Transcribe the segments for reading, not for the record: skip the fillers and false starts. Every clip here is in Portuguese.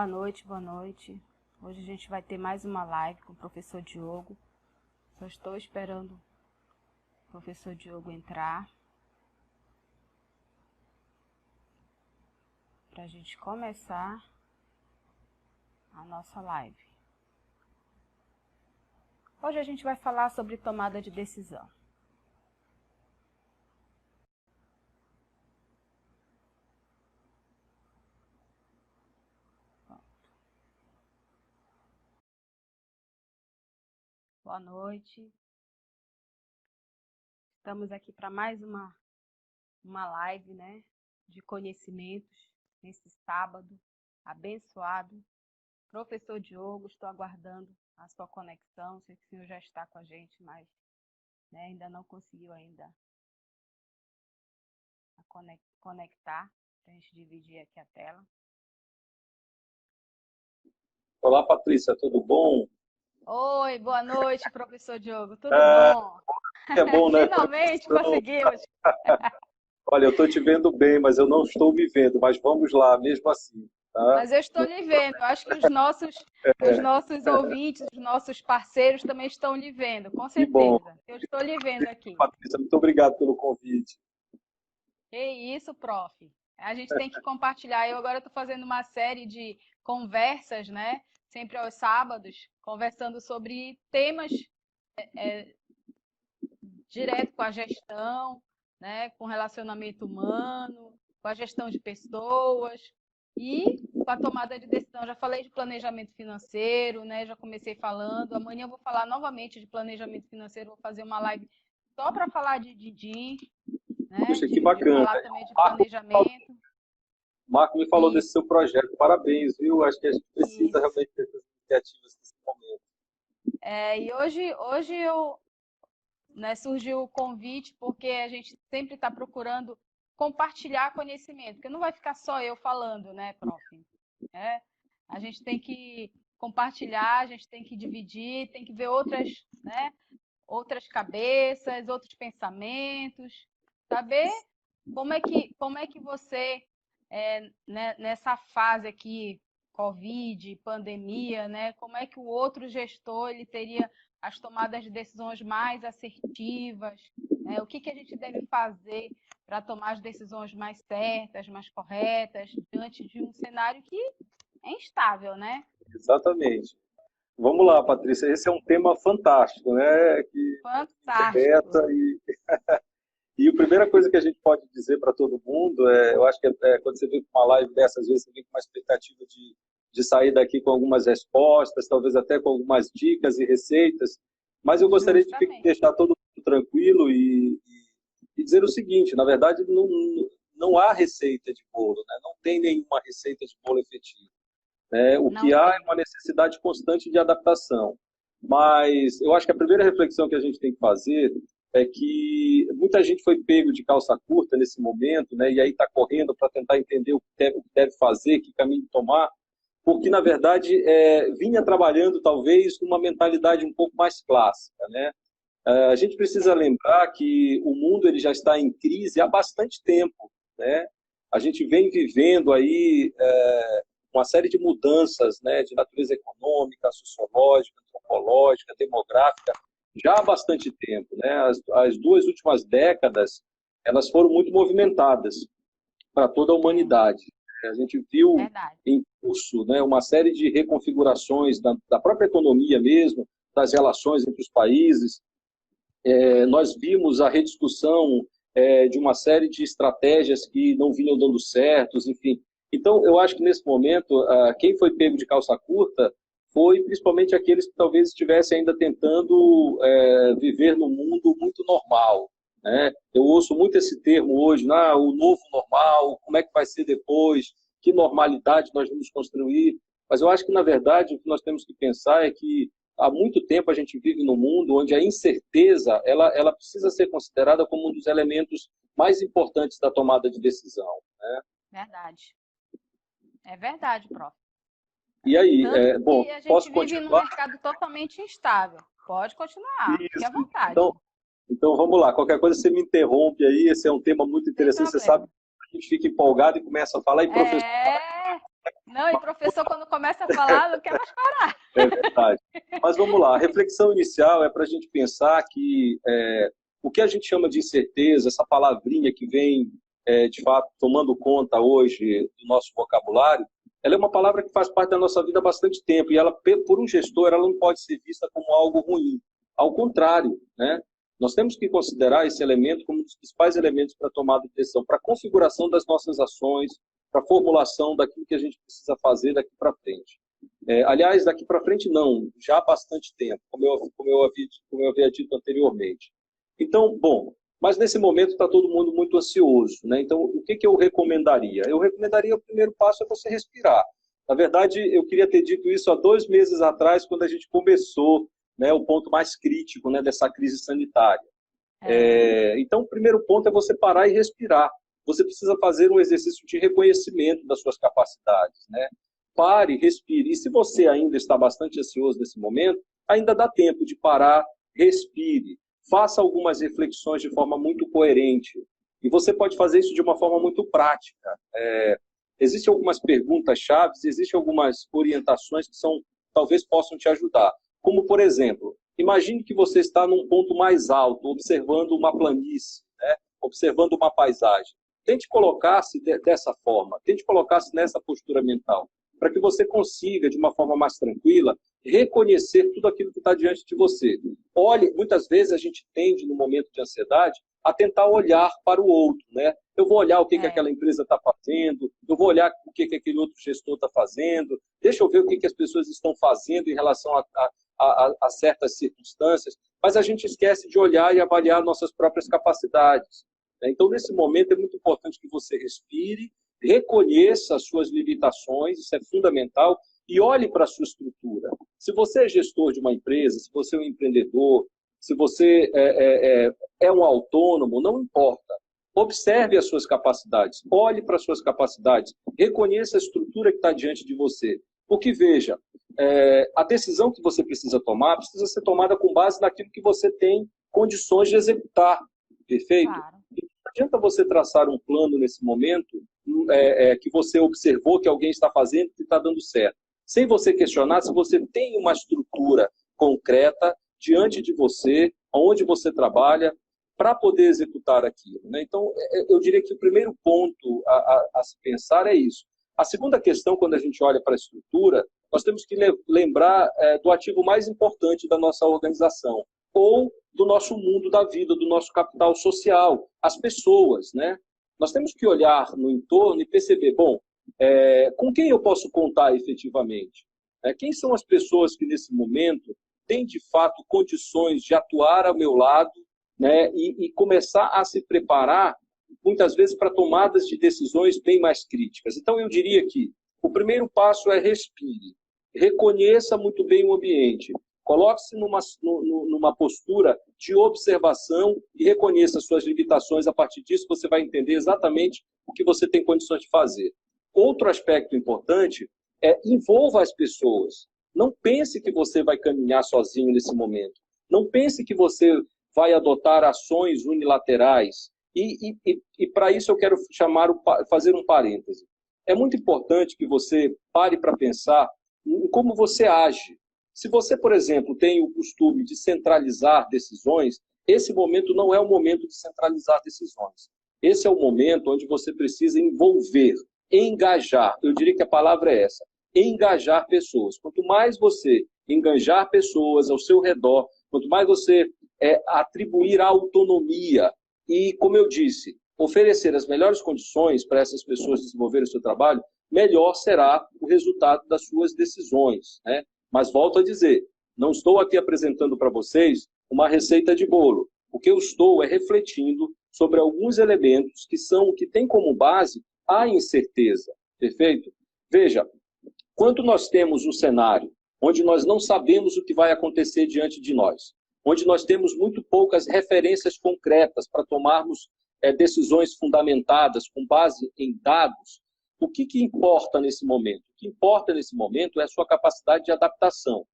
Boa noite, boa noite. Hoje a gente vai ter mais uma live com o professor Diogo. Só estou esperando o professor Diogo entrar para a gente começar a nossa live. Hoje a gente vai falar sobre tomada de decisão. Boa noite. Estamos aqui para mais uma live, né, de conhecimentos nesse sábado abençoado. Professor Diogo, estou aguardando a sua conexão. Sei que o senhor já está com a gente, mas né, ainda não conseguiu ainda conectar para a gente dividir aqui a tela. Olá, Patrícia, tudo bom? Oi, boa noite, professor Diogo, tudo bom? É bom, né? Finalmente conseguimos. Olha, eu estou te vendo bem, mas eu não estou me vendo, mas vamos lá, mesmo assim. Tá? Mas eu estou lhe vendo, eu acho que os nossos ouvintes, os nossos parceiros também estão lhe vendo, com Que bom. certeza. Eu estou lhe vendo aqui. Patrícia, muito obrigado pelo convite. Que isso, prof. A gente tem que compartilhar. Eu agora estou fazendo uma série de conversas, né? Sempre aos sábados, conversando sobre temas direto com a gestão, né? Com relacionamento humano, com a gestão de pessoas e com a tomada de decisão. Já falei de planejamento financeiro, né? Já comecei falando. Amanhã eu vou falar novamente de planejamento financeiro. Vou fazer uma live só para falar de Didi, né? Poxa, que De bacana. falar também de planejamento. Marco me falou desse seu projeto. Parabéns, viu? Acho que a gente precisa realmente dessas iniciativas nesse momento. E hoje eu, né, surgiu o convite porque a gente sempre está procurando compartilhar conhecimento, porque não vai ficar só eu falando, né, prof? A gente tem que compartilhar, a gente tem que dividir, tem que ver outras, né, outras cabeças, outros pensamentos, saber como é que você, né, nessa fase aqui, Covid, pandemia, né, como é que o outro gestor ele teria as tomadas de decisões mais assertivas, né, o que a gente deve fazer para tomar as decisões mais certas, mais corretas, diante de um cenário que é instável, né? Exatamente. Vamos lá, Patrícia. Esse é um tema fantástico, né? Que Fantástico. E a primeira coisa que a gente pode dizer para todo mundo eu acho que quando você vem com uma live dessas vezes, você vem com uma expectativa de sair daqui com algumas respostas, talvez até com algumas dicas e receitas, mas eu gostaria de deixar todo mundo tranquilo e dizer o seguinte, na verdade, não há receita de bolo, né? Não tem nenhuma receita de bolo efetiva. Né? O que há é uma necessidade constante de adaptação. Mas eu acho que a primeira reflexão que a gente tem que fazer é que muita gente foi pego de calça curta nesse momento, né? E aí está correndo para tentar entender o que deve fazer, que caminho tomar, porque, na verdade, vinha trabalhando, talvez, numa mentalidade um pouco mais clássica, né? A gente precisa lembrar que o mundo ele já está em crise há bastante tempo, né? A gente vem vivendo aí uma série de mudanças, né, de natureza econômica, sociológica, antropológica, demográfica, já há bastante tempo, né? As duas últimas décadas elas foram muito movimentadas para toda a humanidade. A gente viu em curso, né, uma série de reconfigurações da própria economia mesmo, das relações entre os países. Nós vimos a rediscussão de uma série de estratégias que não vinham dando certos, enfim. Então, eu acho que nesse momento, quem foi pego de calça curta foi principalmente aqueles que talvez estivessem ainda tentando viver num mundo muito normal. Né? Eu ouço muito esse termo hoje, o novo normal, como é que vai ser depois, que normalidade nós vamos construir. Mas eu acho que, na verdade, o que nós temos que pensar é que há muito tempo a gente vive num mundo onde a incerteza ela precisa ser considerada como um dos elementos mais importantes da tomada de decisão. Né? Verdade. É verdade, prof. E aí, bom, a gente vive num mercado totalmente instável. Pode continuar, fique à vontade. Então, vamos lá. Qualquer coisa você me interrompe aí. Esse é um tema muito interessante. Você sabe que a gente fica empolgado e começa a falar. E professor, Não, e professor, quando começa a falar, não quer mais parar. É verdade. Mas vamos lá, a reflexão inicial é para a gente pensar que o que a gente chama de incerteza, essa palavrinha que vem, de fato, tomando conta hoje do nosso vocabulário, ela é uma palavra que faz parte da nossa vida há bastante tempo e ela, por um gestor, ela não pode ser vista como algo ruim. Ao contrário, né? Nós temos que considerar esse elemento como um dos principais elementos para a tomada de decisão, para a configuração das nossas ações, para a formulação daquilo que a gente precisa fazer daqui para frente. Aliás, daqui para frente não, já há bastante tempo, como eu havia dito anteriormente. Então, bom, mas nesse momento está todo mundo muito ansioso, né? Então, o que eu recomendaria? Eu recomendaria, o primeiro passo é você respirar. Na verdade, eu queria ter dito isso há 2 meses atrás, quando a gente começou, né, o ponto mais crítico, né, dessa crise sanitária. Então, o primeiro ponto é você parar e respirar. Você precisa fazer um exercício de reconhecimento das suas capacidades, né? Pare, respire. E se você ainda está bastante ansioso nesse momento, ainda dá tempo de parar, respire. Faça algumas reflexões de forma muito coerente. E você pode fazer isso de uma forma muito prática. Existem algumas perguntas-chave, existem algumas orientações que talvez possam te ajudar. Como, por exemplo, imagine que você está num ponto mais alto, observando uma planície, né? Observando uma paisagem. Tente colocar-se dessa forma, tente colocar-se nessa postura mental, para que você consiga, de uma forma mais tranquila, reconhecer tudo aquilo que está diante de você. Olhe, muitas vezes a gente tende, no momento de ansiedade, a tentar olhar para o outro, né? Eu vou olhar o que aquela empresa está fazendo, eu vou olhar o que aquele outro gestor está fazendo, deixa eu ver o que as pessoas estão fazendo em relação a certas circunstâncias, mas a gente esquece de olhar e avaliar nossas próprias capacidades. Então, nesse momento, é muito importante que você respire, reconheça as suas limitações, isso é fundamental, e olhe para a sua estrutura. Se você é gestor de uma empresa, se você é um empreendedor, se você é um autônomo, não importa. Observe as suas capacidades, olhe para as suas capacidades, reconheça a estrutura que está diante de você. Porque, veja, a decisão que você precisa tomar precisa ser tomada com base naquilo que você tem condições de executar. Perfeito? Claro. Não adianta você traçar um plano nesse momento que você observou que alguém está fazendo e está dando certo. Sem você questionar se você tem uma estrutura concreta diante de você, onde você trabalha, para poder executar aquilo, né? Então, eu diria que o primeiro ponto a se pensar é isso. A segunda questão, quando a gente olha para a estrutura, nós temos que lembrar do ativo mais importante da nossa organização, ou do nosso mundo da vida, do nosso capital social, as pessoas, né? Nós temos que olhar no entorno e perceber, bom, com quem eu posso contar efetivamente? Quem são as pessoas que, nesse momento, têm, de fato, condições de atuar ao meu lado, né, e começar a se preparar, muitas vezes, para tomadas de decisões bem mais críticas. Então, eu diria que o primeiro passo é respire, reconheça muito bem o ambiente, coloque-se numa postura de observação e reconheça suas limitações. A partir disso, você vai entender exatamente o que você tem condições de fazer. Outro aspecto importante é envolva as pessoas. Não pense que você vai caminhar sozinho nesse momento. Não pense que você vai adotar ações unilaterais. E para isso eu quero fazer um parêntese. É muito importante que você pare para pensar em como você age. Se você, por exemplo, tem o costume de centralizar decisões, esse momento não é o momento de centralizar decisões. Esse é o momento onde você precisa envolver, engajar. Eu diria que a palavra é essa, engajar pessoas. Quanto mais você engajar pessoas ao seu redor, quanto mais você atribuir autonomia e, como eu disse, oferecer as melhores condições para essas pessoas desenvolverem o seu trabalho, melhor será o resultado das suas decisões, né? Mas volto a dizer, não estou aqui apresentando para vocês uma receita de bolo. O que eu estou refletindo sobre alguns elementos que têm como base a incerteza. Perfeito? Veja, quando nós temos um cenário onde nós não sabemos o que vai acontecer diante de nós, onde nós temos muito poucas referências concretas para tomarmos decisões fundamentadas com base em dados, o que importa nesse momento? O que importa nesse momento é a sua capacidade de adaptação.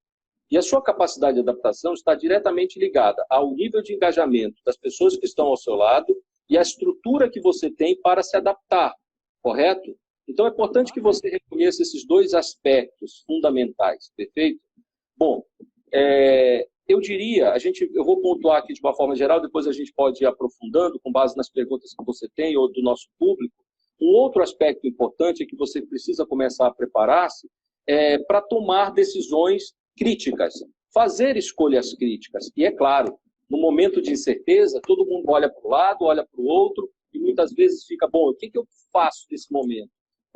E a sua capacidade de adaptação está diretamente ligada ao nível de engajamento das pessoas que estão ao seu lado e à estrutura que você tem para se adaptar, correto? Então, é importante que você reconheça esses dois aspectos fundamentais, perfeito? Bom, eu diria, eu vou pontuar aqui de uma forma geral, depois a gente pode ir aprofundando com base nas perguntas que você tem ou do nosso público. Um outro aspecto importante é que você precisa começar a preparar-se para tomar decisões críticas, fazer escolhas críticas. E é claro, no momento de incerteza, todo mundo olha para um lado, olha para o outro, e muitas vezes fica, bom, o que eu faço nesse momento?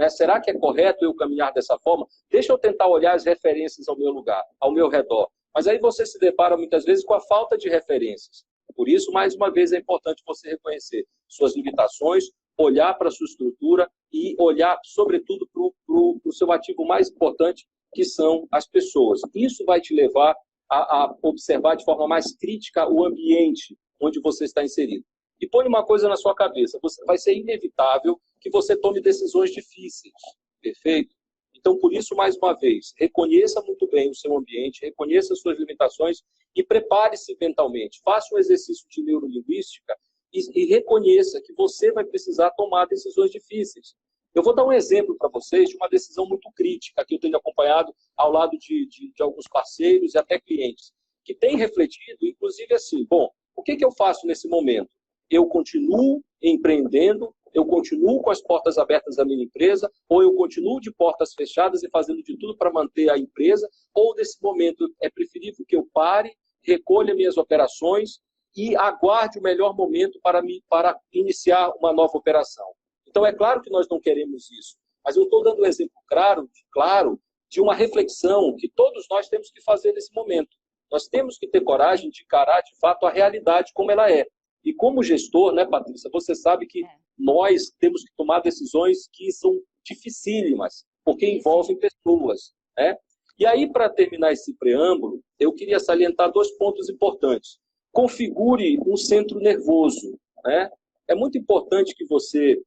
Será que é correto eu caminhar dessa forma? Deixa eu tentar olhar as referências ao meu lugar, ao meu redor. Mas aí você se depara muitas vezes com a falta de referências. Por isso, mais uma vez, é importante você reconhecer suas limitações, olhar para a sua estrutura e olhar, sobretudo, para o seu ativo mais importante, que são as pessoas. Isso vai te levar a observar de forma mais crítica o ambiente onde você está inserido. E põe uma coisa na sua cabeça, vai ser inevitável que você tome decisões difíceis, perfeito? Então, por isso, mais uma vez, reconheça muito bem o seu ambiente, reconheça as suas limitações e prepare-se mentalmente. Faça um exercício de neurolinguística e reconheça que você vai precisar tomar decisões difíceis. Eu vou dar um exemplo para vocês de uma decisão muito crítica que eu tenho acompanhado ao lado de alguns parceiros e até clientes, que têm refletido, inclusive assim, bom, o que eu faço nesse momento? Eu continuo empreendendo, eu continuo com as portas abertas da minha empresa, ou eu continuo de portas fechadas e fazendo de tudo para manter a empresa, ou nesse momento é preferível que eu pare, recolha minhas operações e aguarde o melhor momento para iniciar uma nova operação. Então, é claro que nós não queremos isso, mas eu estou dando um exemplo claro de uma reflexão que todos nós temos que fazer nesse momento. Nós temos que ter coragem de encarar, de fato, a realidade como ela é. E como gestor, né, Patrícia, você sabe que nós temos que tomar decisões que são dificílimas, porque envolvem pessoas, né? E aí, para terminar esse preâmbulo, eu queria salientar 2 pontos importantes. Configure um centro nervoso, né? É muito importante que você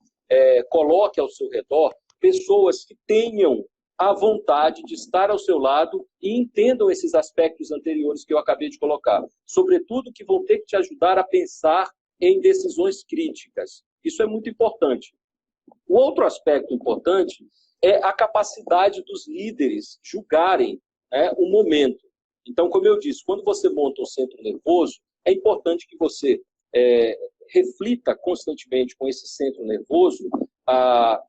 coloque ao seu redor pessoas que tenham a vontade de estar ao seu lado e entendam esses aspectos anteriores que eu acabei de colocar. Sobretudo, que vão ter que te ajudar a pensar em decisões críticas. Isso é muito importante. O outro aspecto importante é a capacidade dos líderes julgarem, né, o momento. Então, como eu disse, quando você monta um centro nervoso, é importante que você reflita constantemente com esse centro nervoso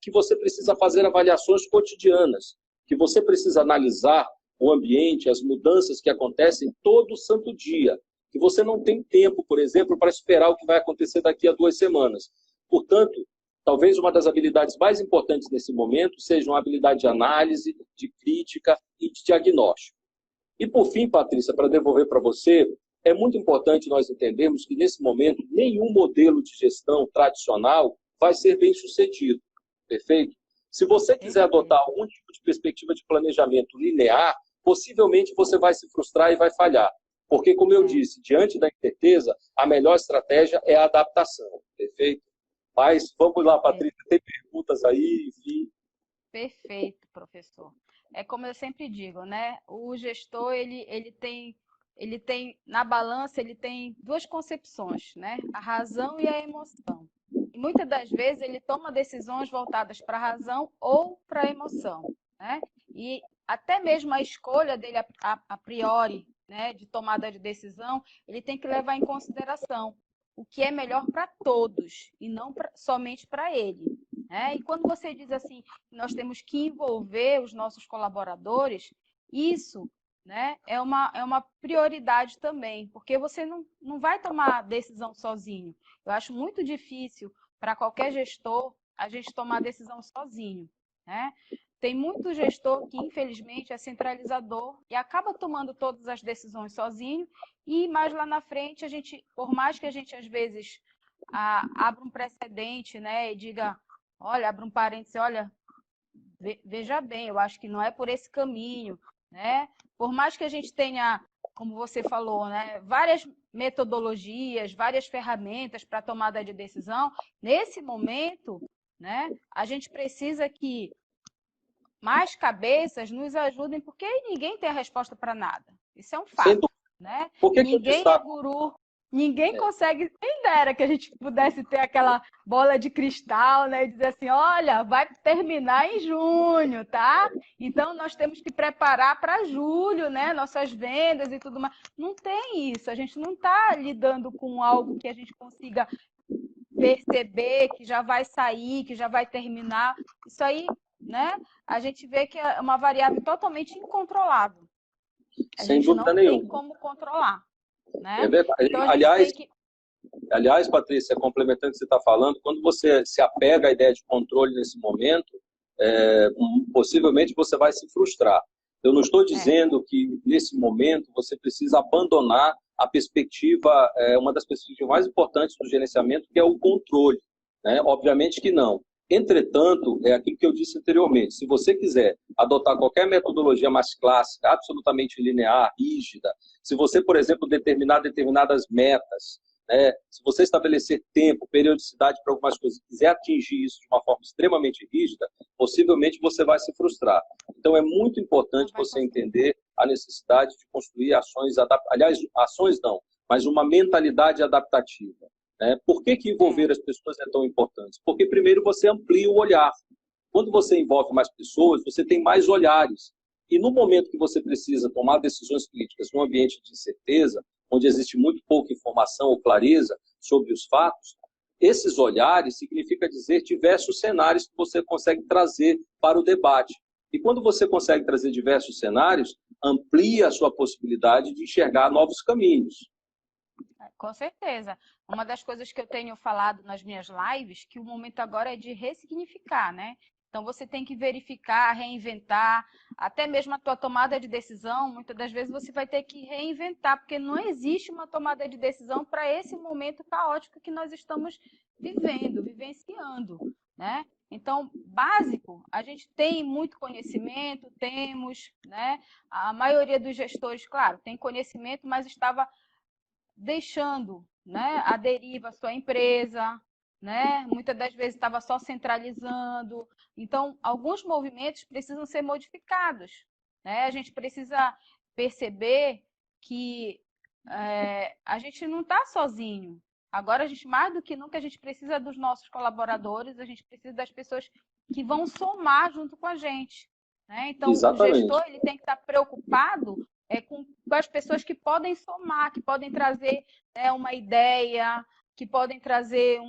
que você precisa fazer avaliações cotidianas, que você precisa analisar o ambiente, as mudanças que acontecem todo santo dia, que você não tem tempo, por exemplo, para esperar o que vai acontecer daqui a 2 semanas. Portanto, talvez uma das habilidades mais importantes nesse momento seja uma habilidade de análise, de crítica e de diagnóstico. E por fim, Patrícia, para devolver para você, é muito importante nós entendermos que nesse momento nenhum modelo de gestão tradicional vai ser bem sucedido, perfeito? Se você quiser adotar algum tipo de perspectiva de planejamento linear, possivelmente você vai se frustrar e vai falhar. Porque, como eu disse, diante da incerteza, a melhor estratégia é a adaptação, perfeito? Mas vamos lá, Patrícia, tem perguntas aí, enfim. Perfeito, professor. É como eu sempre digo, né? O gestor, ele tem, na balança, ele tem 2 concepções, né? A razão e a emoção. E muitas das vezes ele toma decisões voltadas para a razão ou para a emoção, né? E até mesmo a escolha dele a priori, né, de tomada de decisão, ele tem que levar em consideração o que é melhor para todos e não somente para ele, né? E quando você diz assim, nós temos que envolver os nossos colaboradores, isso, né, é uma prioridade também, porque você não vai tomar decisão sozinho. Eu acho muito difícil para qualquer gestor a gente tomar decisão sozinho, né? Tem muito gestor que, infelizmente, é centralizador e acaba tomando todas as decisões sozinho e mais lá na frente, por mais que a gente, às vezes, abra um precedente, né, e diga, olha, abra um parêntese, olha, veja bem, eu acho que não é por esse caminho, né? Por mais que a gente tenha, como você falou, né, várias metodologias, várias ferramentas para tomada de decisão, nesse momento, né, a gente precisa que mais cabeças nos ajudem, porque ninguém tem a resposta para nada. Isso é um fato, né? Por que Ninguém eu é guru. Ninguém consegue, quem dera que a gente pudesse ter aquela bola de cristal, né? E dizer assim, olha, vai terminar em junho, tá? Então nós temos que preparar para julho, né? Nossas vendas e tudo mais. Não tem isso. A gente não está lidando com algo que a gente consiga perceber que já vai sair, que já vai terminar. Isso aí, né? A gente vê que é uma variável totalmente incontrolável. A Sem gente dúvida não tem nenhuma. como controlar, né? É verdade. Então a gente tem que Aliás, Patrícia, complementando o que você está falando, quando você se apega à ideia de controle nesse momento, possivelmente você vai se frustrar. Eu não estou dizendo que, nesse momento, você precisa abandonar a perspectiva, uma das perspectivas mais importantes do gerenciamento, que é o controle, né? Obviamente que não. Entretanto, é aquilo que eu disse anteriormente, se você quiser adotar qualquer metodologia mais clássica, absolutamente linear, rígida, se você, por exemplo, determinar determinadas metas, né? Se você estabelecer tempo, periodicidade para algumas coisas e quiser atingir isso de uma forma extremamente rígida, possivelmente você vai se frustrar. Então, é muito importante você entender a necessidade de construir ações, aliás, ações não, mas uma mentalidade adaptativa. Né? Por que envolver as pessoas é tão importante? Porque, primeiro, você amplia o olhar. Quando você envolve mais pessoas, você tem mais olhares. E no momento que você precisa tomar decisões críticas num ambiente de incerteza, onde existe muito pouca informação ou clareza sobre os fatos, esses olhares significa dizer diversos cenários que você consegue trazer para o debate. E quando você consegue trazer diversos cenários, amplia a sua possibilidade de enxergar novos caminhos. Com certeza. Uma das coisas que eu tenho falado nas minhas lives, que o momento agora é de ressignificar, né? Então você tem que verificar, reinventar, até mesmo a tua tomada de decisão, muitas das vezes você vai ter que reinventar, porque não existe uma tomada de decisão para esse momento caótico que nós estamos vivenciando, né? Então, básico, a gente tem muito conhecimento, temos, né? A maioria dos gestores, claro, tem conhecimento, mas estava deixando, né, a deriva a sua empresa, né? Muitas das vezes estava só centralizando. Então, alguns movimentos precisam ser modificados, né? A gente precisa perceber que a gente não está sozinho. Agora, a gente, mais do que nunca, a gente precisa dos nossos colaboradores, a gente precisa das pessoas que vão somar junto com a gente, né? Então, Exatamente. o gestor ele tem que estar preocupado com as pessoas que podem somar, que podem trazer uma ideia, que podem trazer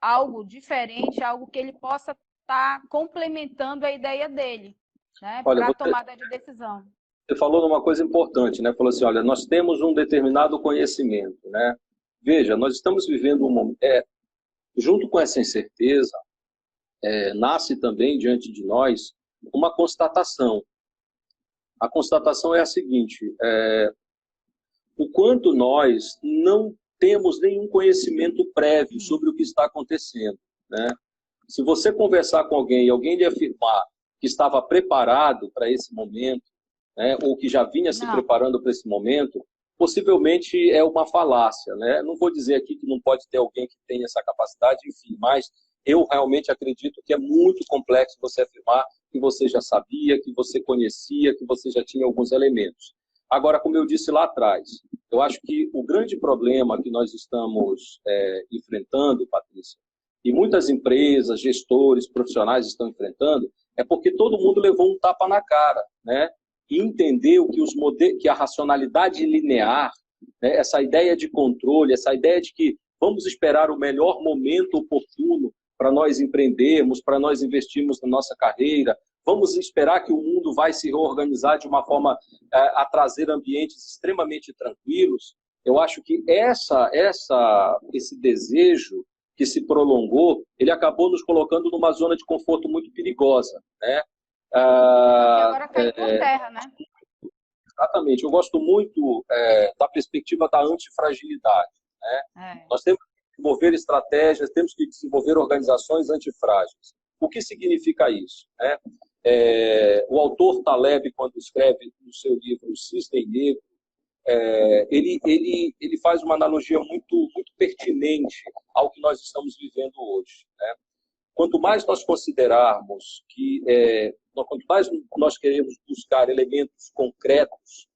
algo diferente, algo que ele possa estar complementando a ideia dele, né, para a tomada de decisão. Você falou numa coisa importante, né? Falou assim, olha, nós temos um determinado conhecimento, né? Veja, nós estamos vivendo um momento, junto com essa incerteza, nasce também diante de nós uma constatação. A constatação é a seguinte, o quanto nós não temos nenhum conhecimento prévio sobre o que está acontecendo, né? Se você conversar com alguém e alguém lhe afirmar que estava preparado para esse momento, né, ou que já vinha se preparando para esse momento, possivelmente é uma falácia, né? Não vou dizer aqui que não pode ter alguém que tenha essa capacidade, enfim, mas eu realmente acredito que é muito complexo você afirmar que você já sabia, que você conhecia, que você já tinha alguns elementos. Agora, como eu disse lá atrás, eu acho que o grande problema que nós estamos enfrentando, Patrícia, e muitas empresas, gestores, profissionais estão enfrentando, é porque todo mundo levou um tapa na cara, né? E entendeu que a racionalidade linear, né, essa ideia de controle, essa ideia de que vamos esperar o melhor momento oportuno para nós empreendermos, para nós investirmos na nossa carreira, vamos esperar que o mundo vai se reorganizar de uma forma a trazer ambientes extremamente tranquilos. Eu acho que esse desejo que se prolongou, ele acabou nos colocando numa zona de conforto muito perigosa, né? Que agora caiu por terra, né? Exatamente. Eu gosto muito da perspectiva da antifragilidade, né? Nós temos que desenvolver estratégias, temos que desenvolver organizações antifrágeis. O que significa isso, né? O autor Taleb, quando escreve no seu livro O Cisne Negro, ele faz uma analogia muito pertinente ao que nós estamos vivendo hoje, né? Quanto mais nós considerarmos quanto mais nós queremos buscar elementos concretos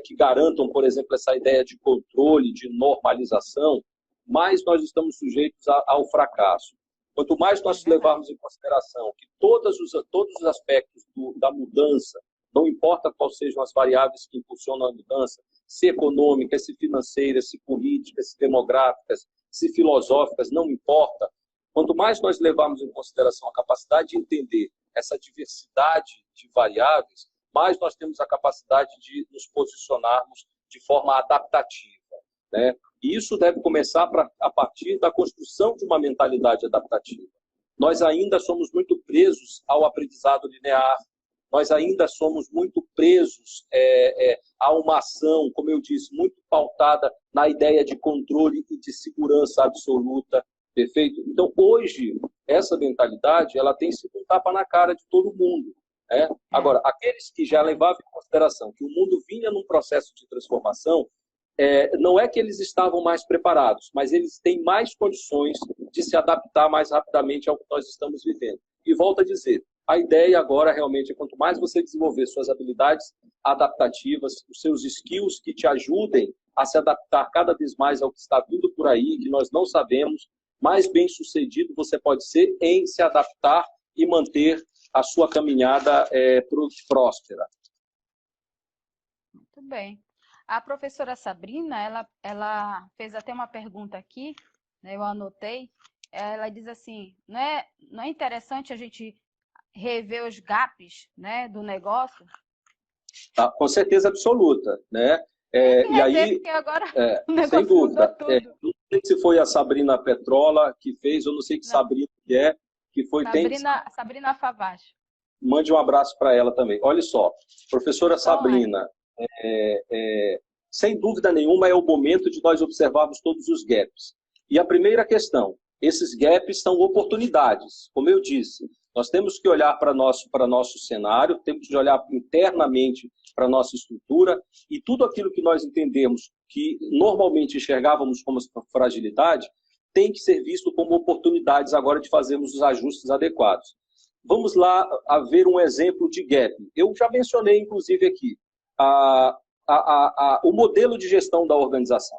que garantam, por exemplo, essa ideia de controle, de normalização, mais nós estamos sujeitos ao fracasso. Quanto mais nós levarmos em consideração que todos os aspectos da mudança, não importa quais sejam as variáveis que impulsionam a mudança, se econômicas, se financeiras, se políticas, se demográficas, se filosóficas, não importa. Quanto mais nós levarmos em consideração a capacidade de entender essa diversidade de variáveis, mais nós temos a capacidade de nos posicionarmos de forma adaptativa, né? E isso deve começar a partir da construção de uma mentalidade adaptativa. Nós ainda somos muito presos ao aprendizado linear, nós ainda somos muito presos a uma ação, como eu disse, muito pautada na ideia de controle e de segurança absoluta, perfeito? Então, hoje, essa mentalidade ela tem sido um tapa na cara de todo mundo. Agora, aqueles que já levavam em consideração que o mundo vinha num processo de transformação, não é que eles estavam mais preparados, mas eles têm mais condições de se adaptar mais rapidamente ao que nós estamos vivendo. E volto a dizer, a ideia agora realmente é quanto mais você desenvolver suas habilidades adaptativas, os seus skills que te ajudem a se adaptar cada vez mais ao que está vindo por aí, que nós não sabemos, mais bem-sucedido você pode ser em se adaptar e manter a sua caminhada próspera. Muito bem. A professora Sabrina, ela fez até uma pergunta aqui, né, eu anotei. Ela diz assim, não é interessante a gente rever os gaps, né, do negócio? Tá, com certeza absoluta, né? E aí, porque agora o sem negócio dúvida, mudou tudo. não sei se foi a Sabrina Petrola que fez, eu não sei que Não. Sabrina que foi... Sabrina Favaz. Mande um abraço para ela também. Olha só, professora Sabrina, sem dúvida nenhuma é o momento de nós observarmos todos os gaps. E a primeira questão, esses gaps são oportunidades. Como eu disse, nós temos que olhar para nosso cenário, temos que olhar internamente para a nossa estrutura e tudo aquilo que nós entendemos que normalmente enxergávamos como fragilidade tem que ser visto como oportunidades agora de fazermos os ajustes adequados. Vamos lá a ver um exemplo de gap. Eu já mencionei, inclusive, aqui, o modelo de gestão da organização.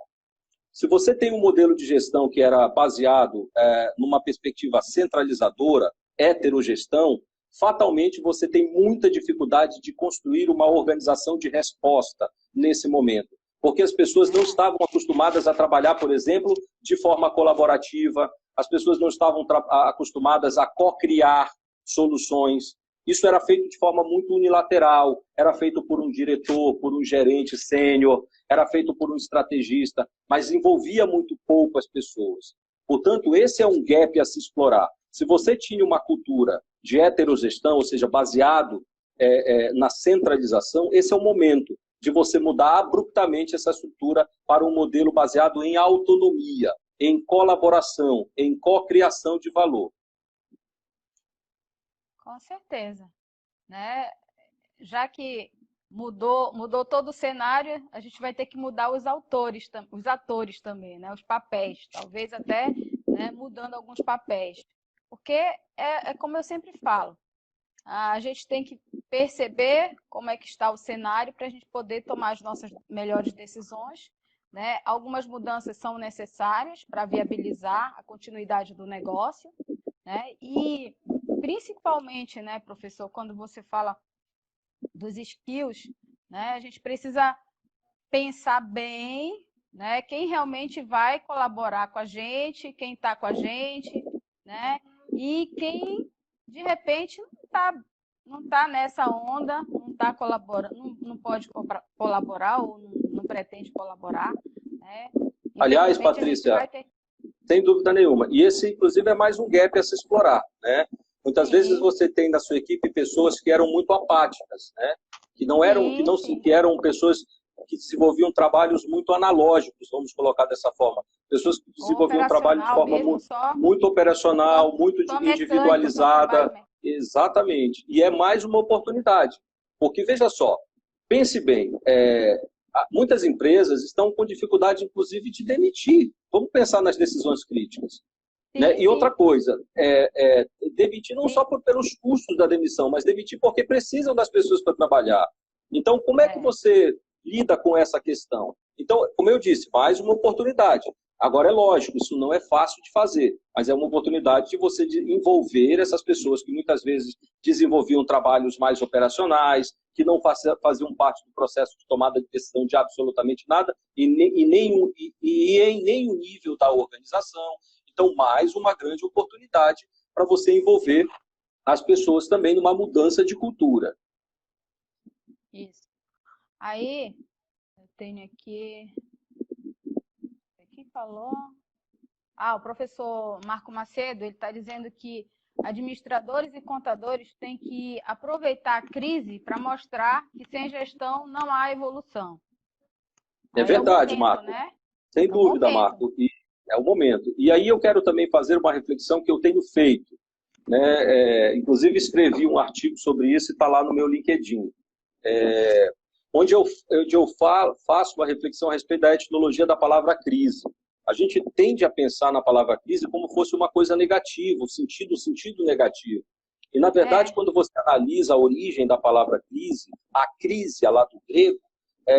Se você tem um modelo de gestão que era baseado numa perspectiva centralizadora, heterogestão, fatalmente você tem muita dificuldade de construir uma organização de resposta nesse momento. Porque as pessoas não estavam acostumadas a trabalhar, por exemplo, de forma colaborativa, as pessoas não estavam acostumadas a co-criar soluções. Isso era feito de forma muito unilateral, era feito por um diretor, por um gerente sênior, era feito por um estrategista, mas envolvia muito pouco as pessoas. Portanto, esse é um gap a se explorar. Se você tinha uma cultura de heterogestão, ou seja, baseado na centralização, esse é o momento de você mudar abruptamente essa estrutura para um modelo baseado em autonomia, em colaboração, em co-criação de valor. Com certeza, né? Já que mudou todo o cenário, a gente vai ter que mudar os atores também, né? Os papéis, talvez até, né, mudando alguns papéis. Porque é como eu sempre falo, a gente tem que perceber como é que está o cenário para a gente poder tomar as nossas melhores decisões, né? Algumas mudanças são necessárias para viabilizar a continuidade do negócio, né? E principalmente, né, professor, quando você fala dos skills, né, a gente precisa pensar bem, né, quem realmente vai colaborar com a gente, quem está com a gente, né, e quem, de repente, não tá nessa onda, não está colaborando, não pode colaborar ou não pretende colaborar, né? Aliás, Patrícia, sem dúvida nenhuma. E esse, inclusive, é mais um gap a se explorar, né? Muitas vezes você tem na sua equipe pessoas que eram muito apáticas, né? Que eram pessoas que desenvolviam trabalhos muito analógicos, vamos colocar dessa forma. Pessoas que desenvolviam trabalho de forma muito operacional, muito individualizada. Exatamente. E é mais uma oportunidade. Porque, veja só, pense bem, muitas empresas estão com dificuldade, inclusive, de demitir. Vamos pensar nas decisões críticas. Sim, né? sim. E outra coisa, demitir não só pelos custos da demissão, mas demitir porque precisam das pessoas para trabalhar. Então, como é que você, lida com essa questão? Então, como eu disse, mais uma oportunidade. Agora, é lógico, isso não é fácil de fazer, mas é uma oportunidade de você envolver essas pessoas que muitas vezes desenvolviam trabalhos mais operacionais, que não faziam parte do processo de tomada de decisão de absolutamente nada, e em nenhum nível da organização. Então, mais uma grande oportunidade para você envolver as pessoas também numa mudança de cultura. Isso. Aí, eu tenho aqui... Quem falou? O professor Marco Macedo, ele está dizendo que administradores e contadores têm que aproveitar a crise para mostrar que sem gestão não há evolução. É verdade, momento, Marco. Né? Sem dúvida, Marco. E é o momento. E aí eu quero também fazer uma reflexão que eu tenho feito. Né? Inclusive escrevi um artigo sobre isso e está lá no meu LinkedIn. Onde eu faço uma reflexão a respeito da etimologia da palavra crise. A gente tende a pensar na palavra crise como fosse uma coisa negativa, o sentido negativo. E, na verdade, quando você analisa a origem da palavra crise, a crise lá do grego,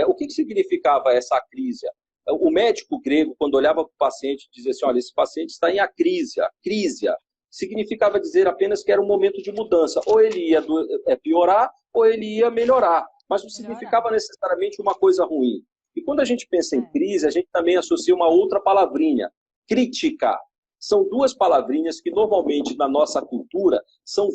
o que significava essa crise? O médico grego, quando olhava para o paciente, dizia assim, olha, esse paciente está em acrísia. Crísia significava dizer apenas que era um momento de mudança. Ou ele ia piorar, ou ele ia melhorar. Mas não significava necessariamente uma coisa ruim. E quando a gente pensa em crise, a gente também associa uma outra palavrinha, crítica. São duas palavrinhas que normalmente na nossa cultura são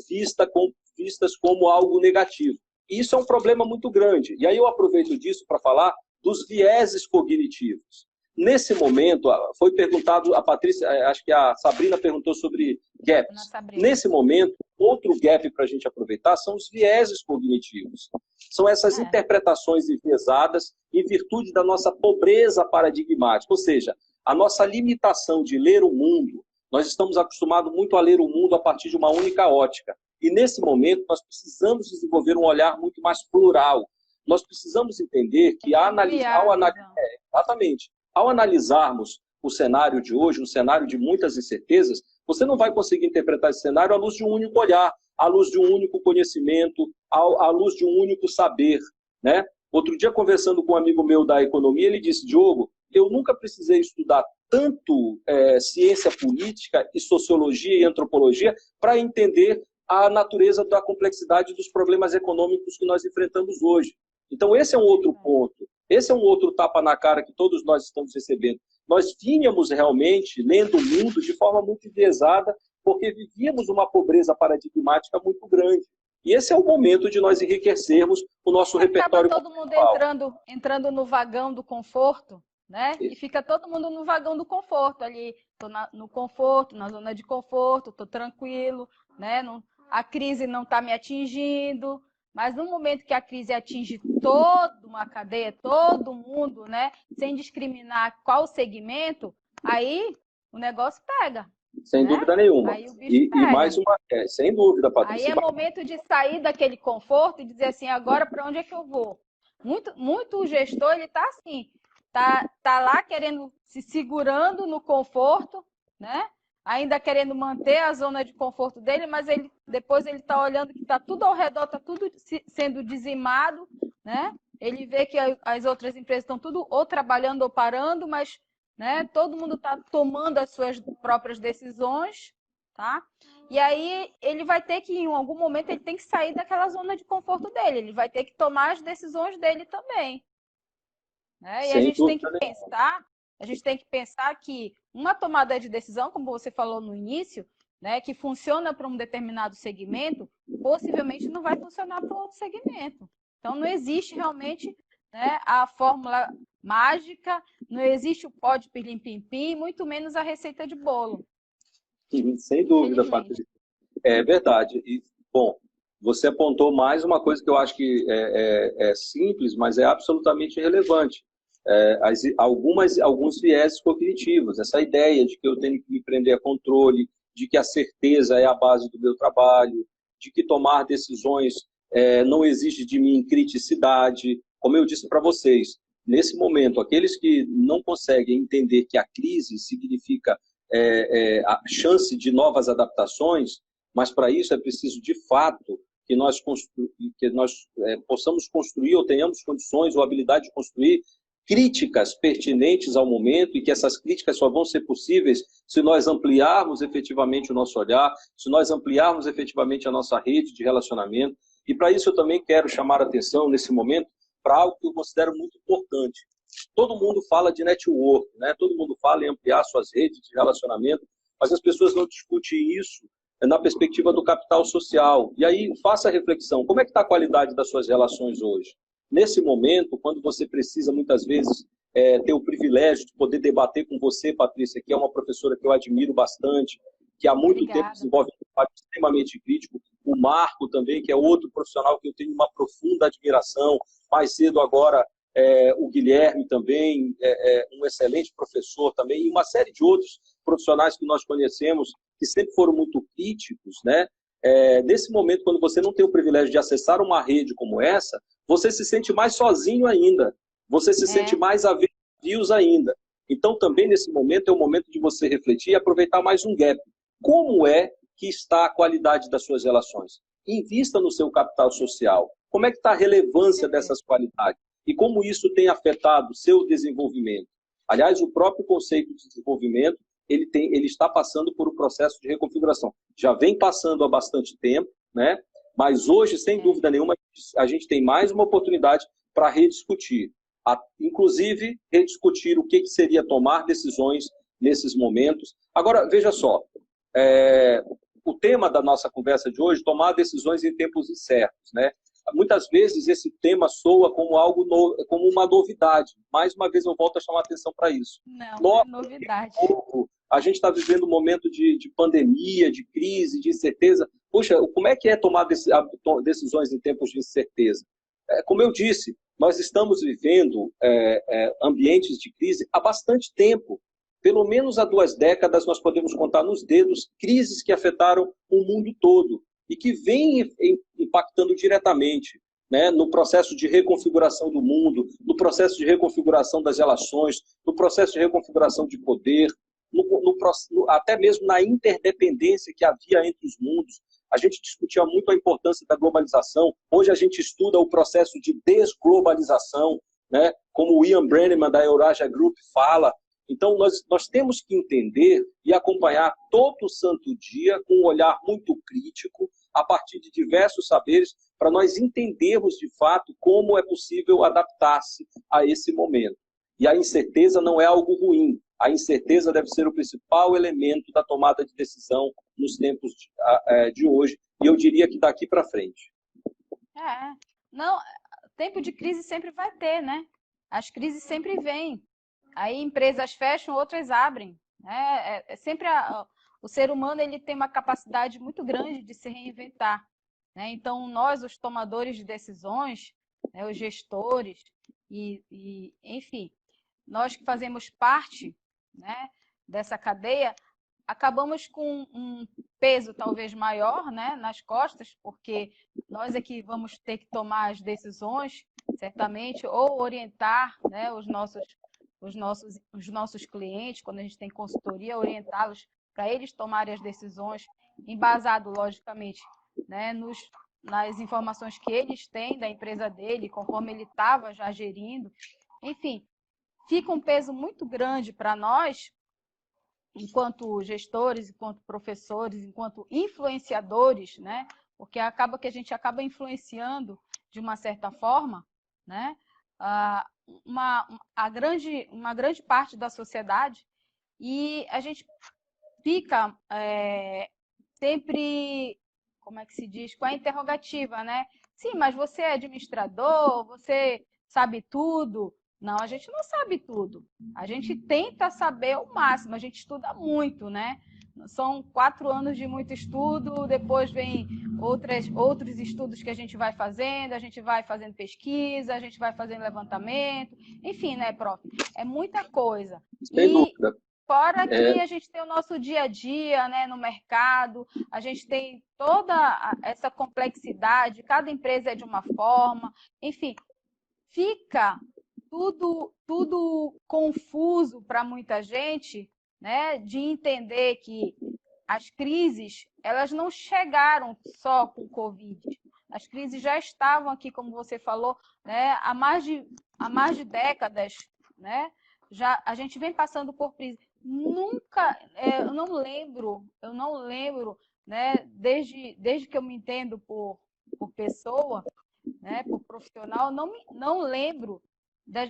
vistas como algo negativo. E isso é um problema muito grande. E aí eu aproveito disso para falar dos vieses cognitivos. Nesse momento, foi perguntado, a Patrícia, acho que a Sabrina perguntou sobre gaps. Nesse momento, outro gap para a gente aproveitar são os vieses cognitivos. São essas interpretações enviesadas em virtude da nossa pobreza paradigmática, ou seja, a nossa limitação de ler o mundo. Nós estamos acostumados muito a ler o mundo a partir de uma única ótica. E nesse momento, nós precisamos desenvolver um olhar muito mais plural. Nós precisamos entender que ao analisarmos o cenário de hoje, um cenário de muitas incertezas, você não vai conseguir interpretar esse cenário à luz de um único olhar, à luz de um único conhecimento, à luz de um único saber. Né? Outro dia, conversando com um amigo meu da economia, ele disse, Diogo, eu nunca precisei estudar tanto ciência política e sociologia e antropologia para entender a natureza da complexidade dos problemas econômicos que nós enfrentamos hoje. Então, esse é um outro ponto. Esse é um outro tapa na cara que todos nós estamos recebendo. Nós vínhamos realmente lendo o mundo de forma muito enviesada, porque vivíamos uma pobreza paradigmática muito grande. E esse é o momento de nós enriquecermos o nosso repertório. Acaba todo mundo entrando no vagão do conforto, né? E fica todo mundo no vagão do conforto ali. Estou no conforto, na zona de conforto, estou tranquilo, né? A crise não está me atingindo. Mas no momento que a crise atinge toda uma cadeia, todo mundo, né, sem discriminar qual segmento, aí o negócio pega. Sem dúvida nenhuma. Aí o bicho pega. E mais uma, sem dúvida, Patrícia. Aí é momento de sair daquele conforto e dizer assim, agora para onde é que eu vou? Muito gestor, ele está assim, tá lá querendo, se segurando no conforto, né? Ainda querendo manter a zona de conforto dele, mas depois ele está olhando que está tudo ao redor, está tudo sendo dizimado, né? Ele vê que as outras empresas estão tudo ou trabalhando ou parando, mas, né, todo mundo está tomando as suas próprias decisões, tá? E aí ele vai ter que, em algum momento, ele tem que sair daquela zona de conforto dele, ele vai ter que tomar as decisões dele também. Né? E a gente tem que pensar que uma tomada de decisão, como você falou no início, né, que funciona para um determinado segmento, possivelmente não vai funcionar para outro segmento. Então, não existe realmente, né, a fórmula mágica, não existe o pó de pirlim-pim-pim, muito menos a receita de bolo. Sem dúvida, Patrícia. É verdade. E, bom, você apontou mais uma coisa que eu acho que é simples, mas é absolutamente relevante. Alguns viéses cognitivos, essa ideia de que eu tenho que me prender a controle, de que a certeza é a base do meu trabalho, de que tomar decisões não exige de mim criticidade. Como eu disse para vocês, nesse momento, aqueles que não conseguem entender que a crise significa a chance de novas adaptações, mas para isso é preciso, de fato, que nós possamos construir ou tenhamos condições ou habilidade de construir críticas pertinentes ao momento, e que essas críticas só vão ser possíveis se nós ampliarmos efetivamente o nosso olhar, se nós ampliarmos efetivamente a nossa rede de relacionamento. E para isso eu também quero chamar a atenção nesse momento para algo que eu considero muito importante. Todo mundo fala de network, né? Todo mundo fala em ampliar suas redes de relacionamento, mas as pessoas não discutem isso na perspectiva do capital social. E aí, faça a reflexão, como é que está a qualidade das suas relações hoje? Nesse momento, quando você precisa, muitas vezes, ter o privilégio de poder debater com você, Patrícia, que é uma professora que eu admiro bastante, que há muito tempo desenvolve um trabalho extremamente crítico, o Marco também, que é outro profissional que eu tenho uma profunda admiração, mais cedo agora o Guilherme também, um excelente professor também, e uma série de outros profissionais que nós conhecemos, que sempre foram muito críticos, né? Nesse momento, quando você não tem o privilégio de acessar uma rede como essa, você se sente mais sozinho ainda, você se sente mais a ver navios ainda. Então, também nesse momento, é o momento de você refletir e aproveitar mais um gap. Como é que está a qualidade das suas relações? Invista no seu capital social. Como é que está a relevância dessas qualidades? E como isso tem afetado o seu desenvolvimento? Aliás, o próprio conceito de desenvolvimento, ele está passando por um processo de reconfiguração. Já vem passando há bastante tempo, né? Mas hoje, sem dúvida nenhuma, a gente tem mais uma oportunidade para rediscutir. Inclusive, rediscutir o que seria tomar decisões nesses momentos. Agora, veja só, o tema da nossa conversa de hoje, tomar decisões em tempos incertos, né? Muitas vezes esse tema soa como algo como uma novidade. Mais uma vez eu volto a chamar a atenção para isso. Não é novidade. A gente está vivendo um momento de pandemia, de crise, de incerteza. Poxa, como é que é tomar decisões em tempos de incerteza? Como eu disse, nós estamos vivendo ambientes de crise há bastante tempo. Pelo menos há 2 décadas nós podemos contar nos dedos crises que afetaram o mundo todo e que vêm impactando diretamente, né, no processo de reconfiguração do mundo, no processo de reconfiguração das relações, no processo de reconfiguração de poder, até mesmo na interdependência que havia entre os mundos. A gente discutia muito a importância da globalização. Hoje a gente estuda o processo de desglobalização, né, como o Ian Brenneman, da Eurasia Group, fala. Então, nós temos que entender e acompanhar todo santo dia com um olhar muito crítico, a partir de diversos saberes, para nós entendermos, de fato, como é possível adaptar-se a esse momento. E a incerteza não é algo ruim. A incerteza deve ser o principal elemento da tomada de decisão nos tempos de hoje, e eu diria que daqui para frente. Não, tempo de crise sempre vai ter, né? As crises sempre vêm. Aí empresas fecham, outras abrem. Sempre o ser humano ele tem uma capacidade muito grande de se reinventar, né? Então, nós, os tomadores de decisões, né, os gestores, enfim, nós que fazemos parte, né, dessa cadeia, acabamos com um peso talvez maior, né, nas costas, porque nós é que vamos ter que tomar as decisões, certamente, ou orientar, né, os nossos clientes, quando a gente tem consultoria, orientá-los para eles tomarem as decisões, embasado, logicamente, né, nas informações que eles têm da empresa dele, conforme ele estava já gerindo. Enfim, fica um peso muito grande para nós, enquanto gestores, enquanto professores, enquanto influenciadores, né? Porque acaba que a gente acaba influenciando de uma certa forma, né? Uma grande parte da sociedade, e a gente fica sempre, como é que se diz, com a interrogativa, né? Sim, mas você é administrador, você sabe tudo. Não, a gente não sabe tudo. A gente tenta saber o máximo, a gente estuda muito, né? São 4 anos de muito estudo, depois vem outros estudos que a gente vai fazendo pesquisa, a gente vai fazendo levantamento, enfim, né, prof? É muita coisa. Sem dúvida. Fora que a gente tem o nosso dia a dia, né, no mercado, a gente tem toda essa complexidade, cada empresa é de uma forma, enfim, fica tudo confuso para muita gente, né, de entender que as crises, elas não chegaram só com o Covid. As crises já estavam aqui, como você falou, né, há mais de décadas, né? Já a gente vem passando por crise. Nunca, eu não lembro, né, desde que eu me entendo por pessoa, né, por profissional, não lembro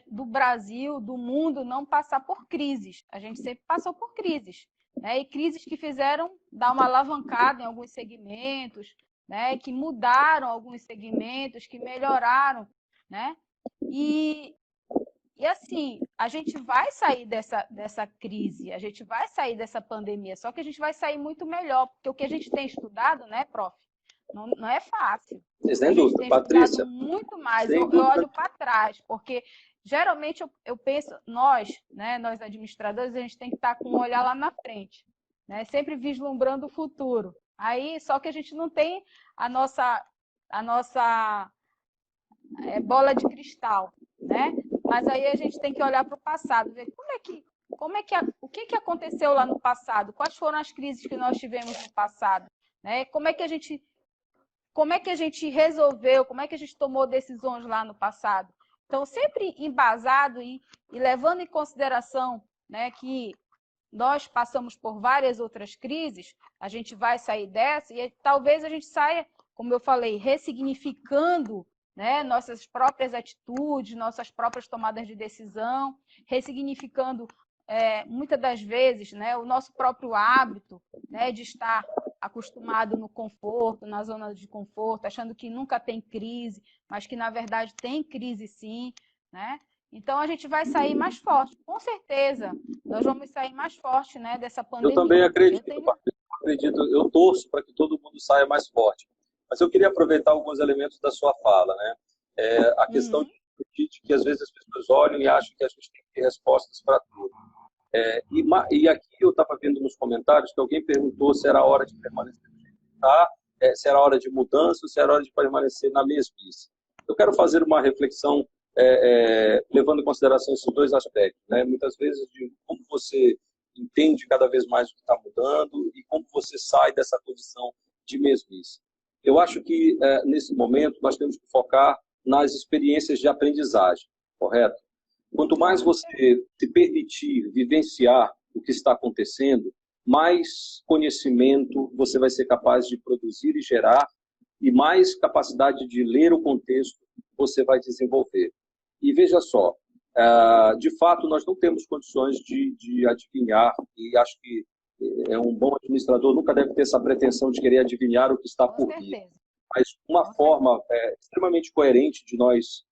do Brasil, do mundo, não passar por crises. A gente sempre passou por crises, né? E crises que fizeram dar uma alavancada em alguns segmentos, né? Que mudaram alguns segmentos, que melhoraram, né? E assim, a gente vai sair dessa crise, a gente vai sair dessa pandemia, só que a gente vai sair muito melhor, porque o que a gente tem estudado, né, prof? Não é fácil. Sem dúvida, tem Patrícia. estudado muito mais. Eu olho para trás, porque geralmente eu penso, nós, né, nós administradores, a gente tem que estar com um olhar lá na frente, né, sempre vislumbrando o futuro. Aí, só que a gente não tem a nossa bola de cristal, né? Mas aí a gente tem que olhar para o passado, ver o que aconteceu lá no passado, quais foram as crises que nós tivemos no passado, né? Como é que a gente resolveu, como é que a gente tomou decisões lá no passado. Então, sempre embasado e levando em consideração, né, que nós passamos por várias outras crises, a gente vai sair dessa e talvez a gente saia, como eu falei, ressignificando, né, nossas próprias atitudes, nossas próprias tomadas de decisão, ressignificando muitas das vezes, né, o nosso próprio hábito, né, de estar acostumado no conforto, na zona de conforto, achando que nunca tem crise, mas que na verdade tem crise sim, né? Então a gente vai sair mais forte, com certeza. Nós vamos sair mais forte, né, dessa pandemia. Eu também acredito, eu torço para que todo mundo saia mais forte. Mas eu queria aproveitar alguns elementos da sua fala, né? A questão de que às vezes as pessoas olham e acham que a gente tem que ter respostas para tudo. E aqui eu estava vendo nos comentários que alguém perguntou se era hora de permanecer no jeito que está, se era hora de mudança ou se era hora de permanecer na mesmice. Eu quero fazer uma reflexão levando em consideração esses dois aspectos, né? Muitas vezes de como você entende cada vez mais o que está mudando e como você sai dessa posição de mesmice. Eu acho que nesse momento nós temos que focar nas experiências de aprendizagem, correto? Quanto mais você se permitir vivenciar o que está acontecendo, mais conhecimento você vai ser capaz de produzir e gerar e mais capacidade de ler o contexto você vai desenvolver. E veja só, de fato nós não temos condições de adivinhar, e acho que um bom administrador nunca deve ter essa pretensão de querer adivinhar o que está por vir. Mas uma forma extremamente coerente de nós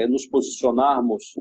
nos posicionarmos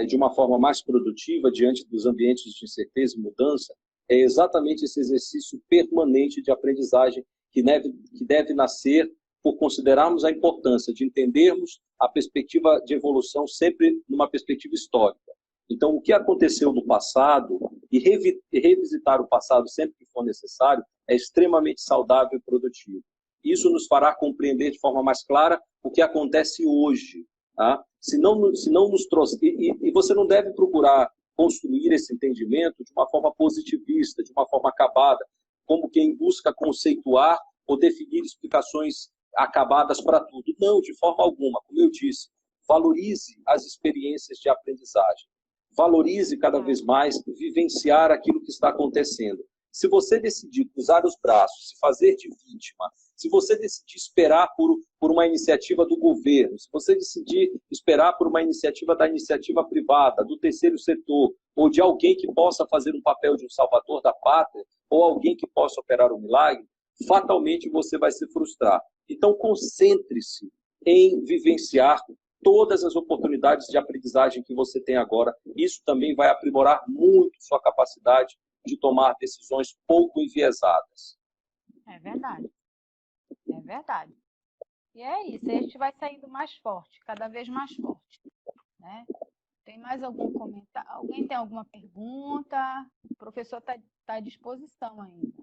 de uma forma mais produtiva diante dos ambientes de incerteza e mudança é exatamente esse exercício permanente de aprendizagem que deve nascer por considerarmos a importância de entendermos a perspectiva de evolução sempre numa perspectiva histórica. Então, o que aconteceu no passado e revisitar o passado sempre que for necessário é extremamente saudável e produtivo. Isso nos fará compreender de forma mais clara o que acontece hoje. Tá? Se não nos trouxe... E você não deve procurar construir esse entendimento de uma forma positivista, de uma forma acabada, como quem busca conceituar ou definir explicações acabadas para tudo. Não, de forma alguma. Como eu disse, valorize as experiências de aprendizagem. Valorize cada vez mais vivenciar aquilo que está acontecendo. Se você decidir cruzar os braços, se fazer de vítima, se você decidir esperar por uma iniciativa do governo, se você decidir esperar por uma iniciativa da iniciativa privada, do terceiro setor, ou de alguém que possa fazer um papel de um salvador da pátria, ou alguém que possa operar um milagre, fatalmente você vai se frustrar. Então, concentre-se em vivenciar todas as oportunidades de aprendizagem que você tem agora. Isso também vai aprimorar muito sua capacidade de tomar decisões pouco enviesadas. É verdade. É verdade. E é isso, a gente vai saindo mais forte, cada vez mais forte, né? Tem mais algum comentário? Alguém tem alguma pergunta? O professor está à disposição ainda.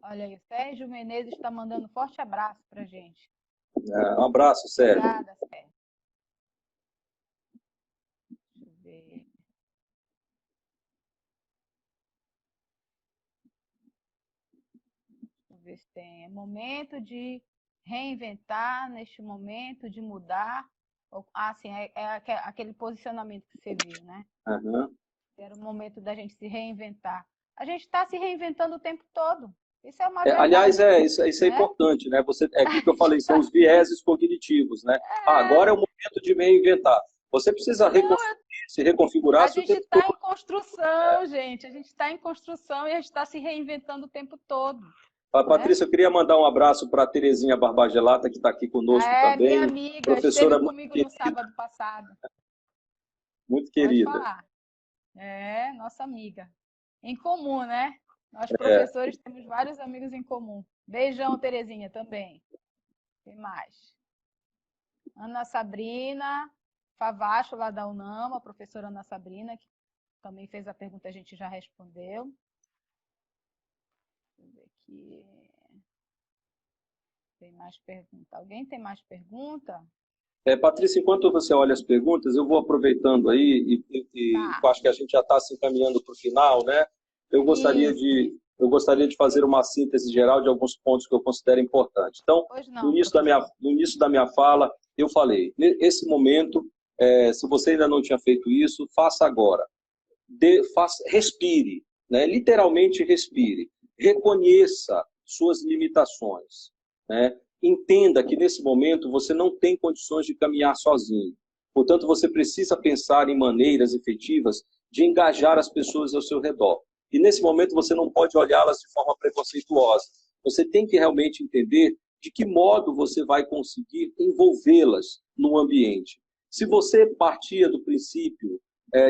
Olha aí, o Sérgio Menezes está mandando um forte abraço para a gente. Um abraço, Sérgio. Obrigada, Sérgio. Deixa eu ver. tem. É momento de reinventar, neste momento de mudar. Assim, aquele posicionamento que você viu, né? Uhum. Era o momento da gente se reinventar. A gente está se reinventando o tempo todo. Isso é uma verdade. Aliás, isso é importante, né? É aquilo que eu falei, são os vieses cognitivos, né? Agora é o momento de me reinventar. Você precisa se reconfigurar. A gente está em construção, gente. A gente está em construção e a gente está se reinventando o tempo todo. Patrícia, eu queria mandar um abraço para a Terezinha Barbagelata, que está aqui conosco também. Minha amiga, professora esteve comigo no sábado passado. Muito querida. Pode falar. Nossa amiga. Em comum, né? Nós professores temos vários amigos em comum. Beijão, Terezinha, também. Tem mais. Ana Sabrina Favacho, lá da UNAM, a professora Ana Sabrina, que também fez a pergunta, a gente já respondeu. Deixa eu ver aqui. Tem mais pergunta? Alguém tem mais pergunta? Patrícia, enquanto você olha as perguntas, eu vou aproveitando aí eu acho que a gente já está se encaminhando para o final, né? Eu gostaria de fazer uma síntese geral de alguns pontos que eu considero importantes. Então, no início da minha fala, eu falei, nesse momento, se você ainda não tinha feito isso, faça agora. Respire, né? Literalmente respire. Reconheça suas limitações, né? Entenda que nesse momento você não tem condições de caminhar sozinho. Portanto, você precisa pensar em maneiras efetivas de engajar as pessoas ao seu redor. E nesse momento você não pode olhá-las de forma preconceituosa. Você tem que realmente entender de que modo você vai conseguir envolvê-las no ambiente. Se você partia do princípio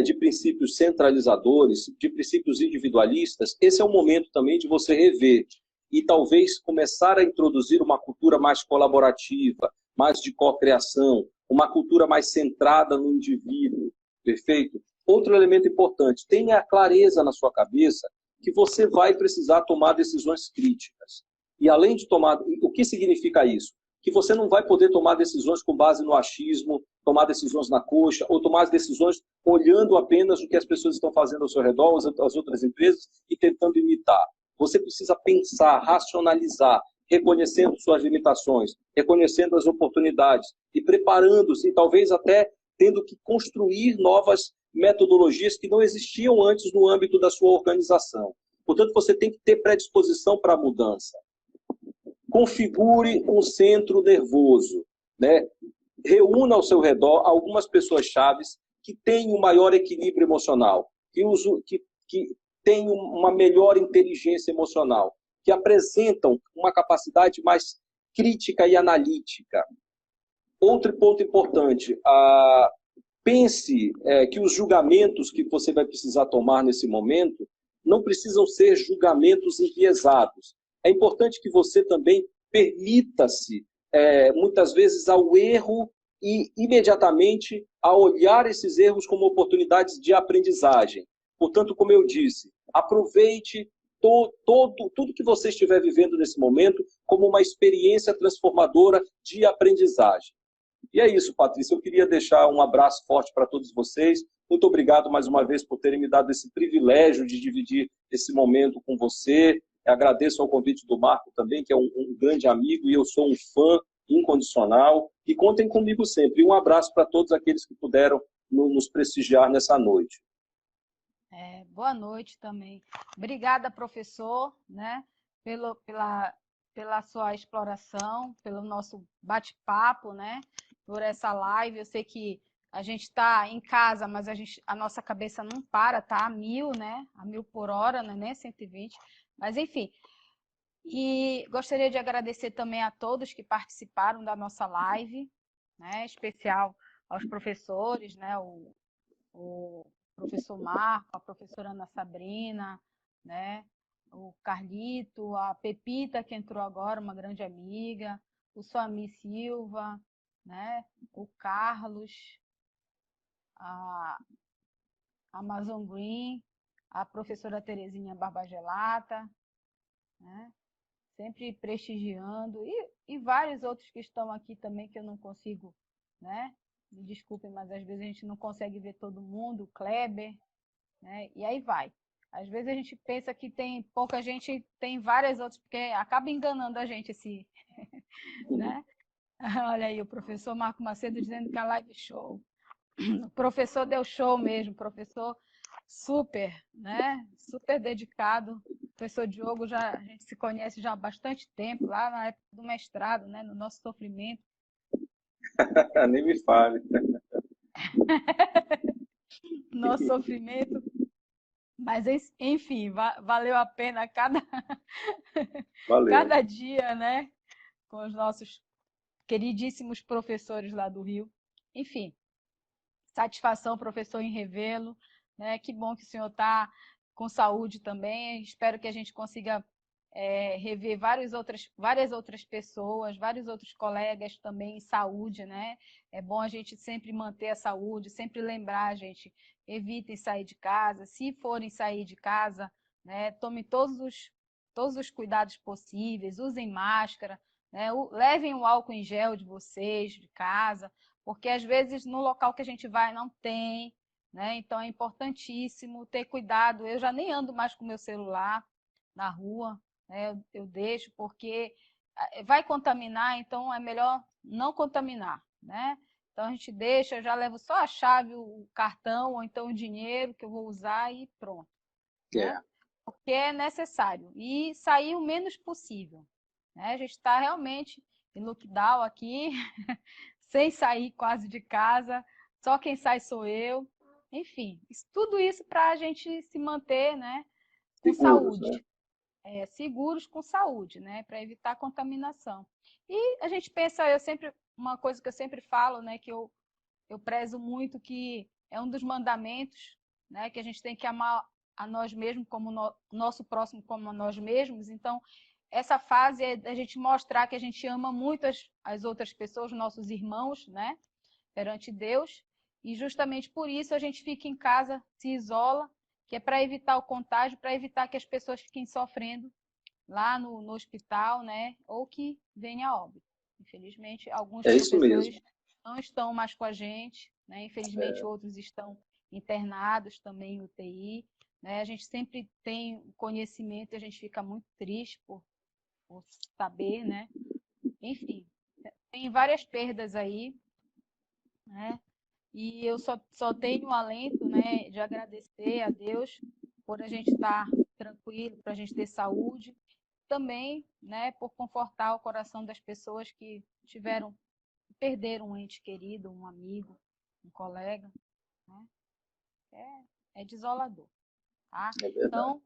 de princípios centralizadores, de princípios individualistas, esse é o momento também de você rever e talvez começar a introduzir uma cultura mais colaborativa, mais de cocriação, uma cultura mais centrada no indivíduo, perfeito? Outro elemento importante, tenha clareza na sua cabeça que você vai precisar tomar decisões críticas. E além de tomar, o que significa isso? Que você não vai poder tomar decisões com base no achismo, tomar decisões na coxa, ou tomar as decisões olhando apenas o que as pessoas estão fazendo ao seu redor, as outras empresas, e tentando imitar. Você precisa pensar, racionalizar, reconhecendo suas limitações, reconhecendo as oportunidades e preparando-se, talvez até tendo que construir novas metodologias que não existiam antes no âmbito da sua organização. Portanto, você tem que ter predisposição para a mudança. Configure um centro nervoso, né? Reúna ao seu redor algumas pessoas chaves que têm um maior equilíbrio emocional, que têm uma melhor inteligência emocional, que apresentam uma capacidade mais crítica e analítica. Outro ponto importante, pense que os julgamentos que você vai precisar tomar nesse momento não precisam ser julgamentos enviesados. É importante que você também permita-se, muitas vezes, ao erro e, imediatamente, a olhar esses erros como oportunidades de aprendizagem. Portanto, como eu disse, aproveite tudo que você estiver vivendo nesse momento como uma experiência transformadora de aprendizagem. E é isso, Patrícia. Eu queria deixar um abraço forte para todos vocês. Muito obrigado mais uma vez por terem me dado esse privilégio de dividir esse momento com você. Agradeço ao convite do Marco também, que é um grande amigo, e eu sou um fã incondicional. E contem comigo sempre. Um abraço para todos aqueles que puderam nos prestigiar nessa noite. Boa noite também. Obrigada, professor, né, pela sua exploração, pelo nosso bate-papo, né, por essa live. Eu sei que a gente está em casa, mas a nossa cabeça não para, tá a 1000, né, a 1000 por hora, né, 120. Mas, enfim, e gostaria de agradecer também a todos que participaram da nossa live, né, especial aos professores, né, o professor Marco, a professora Ana Sabrina, né, o Carlito, a Pepita, que entrou agora, uma grande amiga, o Suami Silva, né, o Carlos, a Amazon Green, a professora Terezinha Barbagelata, né, sempre prestigiando, e vários outros que estão aqui também que eu não consigo, né? Me desculpem, mas às vezes a gente não consegue ver todo mundo, o Kleber, né? E aí vai. Às vezes a gente pensa que tem pouca gente, tem várias outras, porque acaba enganando a gente esse, né? Olha aí, o professor Marco Macedo dizendo que a live show. O professor deu show mesmo, professor super, né? Super dedicado. O professor Diogo a gente se conhece já há bastante tempo, lá na época do mestrado, né? No nosso sofrimento. Nem me fale. Nosso sofrimento. Mas, enfim, valeu a pena Valeu. cada dia, né? Com os nossos queridíssimos professores lá do Rio. Enfim, satisfação, professor, em revê-lo, né? Que bom que o senhor está com saúde também. Espero que a gente consiga rever várias outras pessoas, vários outros colegas também em saúde, né? É bom a gente sempre manter a saúde, sempre lembrar, gente, evitem sair de casa. Se forem sair de casa, né? Tome todos os cuidados possíveis, usem máscara, né? Levem o álcool em gel de vocês, de casa, porque às vezes no local que a gente vai não tem, né? Então é importantíssimo ter cuidado. Eu já nem ando mais com meu celular na rua, né? Eu deixo porque vai contaminar, então é melhor não contaminar, né? Então a gente deixa, eu já levo só a chave, o cartão ou então o dinheiro que eu vou usar e pronto, né? É. Porque é necessário e sair o menos possível, né? A gente está realmente em lockdown aqui, sem sair quase de casa, só quem sai sou eu. Enfim, tudo isso para a gente se manter, né, com Seguros, né? saúde, seguros com saúde, né, para evitar contaminação. E a gente pensa, uma coisa que eu sempre falo, né, que eu prezo muito, que é um dos mandamentos, né, que a gente tem que amar a nós mesmos como nosso próximo como a nós mesmos. Então, essa fase é a gente mostrar que a gente ama muito as outras pessoas, nossos irmãos, né, perante Deus, e justamente por isso a gente fica em casa, se isola, que é para evitar o contágio, para evitar que as pessoas fiquem sofrendo lá no hospital, né, ou que venha a óbito. Infelizmente, alguns É isso mesmo. professores não estão mais com a gente, né? Infelizmente, É, outros estão internados também em UTI, né? A gente sempre tem conhecimento e a gente fica muito triste por saber, né? Enfim, tem várias perdas aí, né? E eu só tenho o alento, né, de agradecer a Deus por a gente estar tranquilo, por a gente ter saúde, também, né, por confortar o coração das pessoas que perderam um ente querido, um amigo, um colega, né? É desolador, tá? é verdade. Então,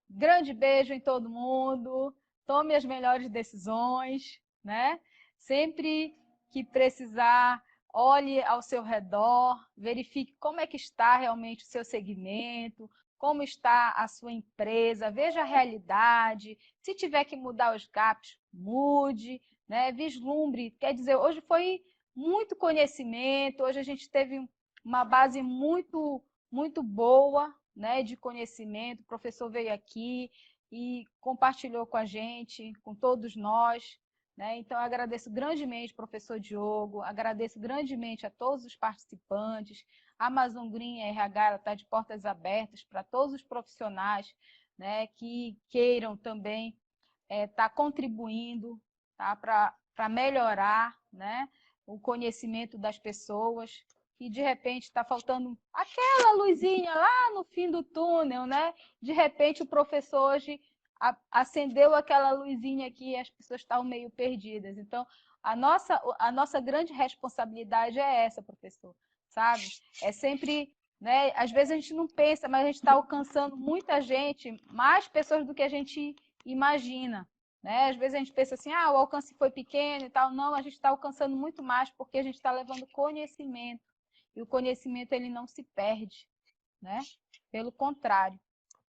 grande beijo em todo mundo, tome as melhores decisões, né? Sempre que precisar, olhe ao seu redor, verifique como é que está realmente o seu segmento, como está a sua empresa, veja a realidade. Se tiver que mudar os gaps, mude, né? Vislumbre. Quer dizer, hoje foi muito conhecimento, hoje a gente teve uma base muito boa, né, de conhecimento. O professor veio aqui e compartilhou com a gente, com todos nós, né? Então, eu agradeço grandemente, professor Diogo, agradeço grandemente a todos os participantes. A Amazon Green RH está de portas abertas para todos os profissionais, né, que queiram também estar contribuindo, tá, para melhorar, né, o conhecimento das pessoas, que de repente está faltando aquela luzinha lá no fim do túnel, né? De repente o professor hoje acendeu aquela luzinha aqui e as pessoas estavam meio perdidas. Então, a nossa grande responsabilidade é essa, professor, sabe? É sempre, né? Às vezes a gente não pensa, mas a gente está alcançando muita gente, mais pessoas do que a gente imagina, né? Às vezes a gente pensa assim, o alcance foi pequeno e tal. Não, a gente está alcançando muito mais porque a gente está levando conhecimento. E o conhecimento ele não se perde, né? Pelo contrário.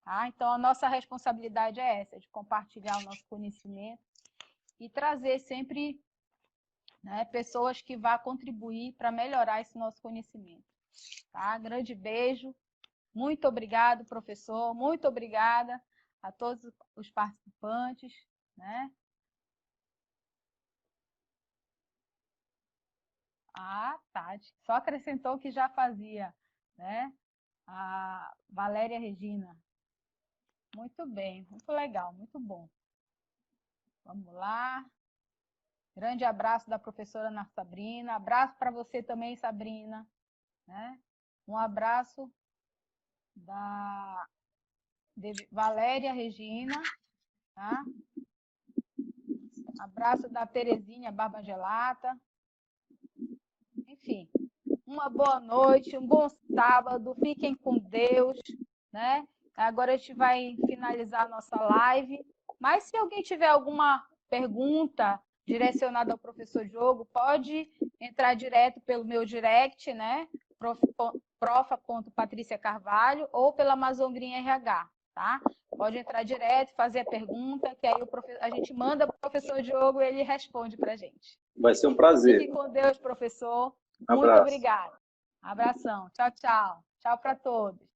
Tá? Então, a nossa responsabilidade é essa, de compartilhar o nosso conhecimento e trazer sempre, né, pessoas que vão contribuir para melhorar esse nosso conhecimento. Tá? Grande beijo. Muito obrigado, professor. Muito obrigada a todos os participantes, né? Tati. Só acrescentou que já fazia, né? A Valéria Regina. Muito bem, muito legal, muito bom. Vamos lá. Grande abraço da professora Ana Sabrina. Abraço para você também, Sabrina. Né? Um abraço de Valéria Regina. Tá? Abraço da Terezinha Barba Gelata. Enfim, uma boa noite, um bom sábado. Fiquem com Deus. Né? Agora a gente vai finalizar a nossa live. Mas se alguém tiver alguma pergunta direcionada ao professor Diogo, pode entrar direto pelo meu direct, né? profa.patricia Carvalho ou pela Mazombrinha RH, tá? Pode entrar direto, fazer a pergunta, que aí a gente manda para o professor Diogo e ele responde para a gente. Vai ser um prazer. Fique com Deus, professor. Um Muito abraço. obrigada. Abração. Tchau, tchau. Tchau para todos.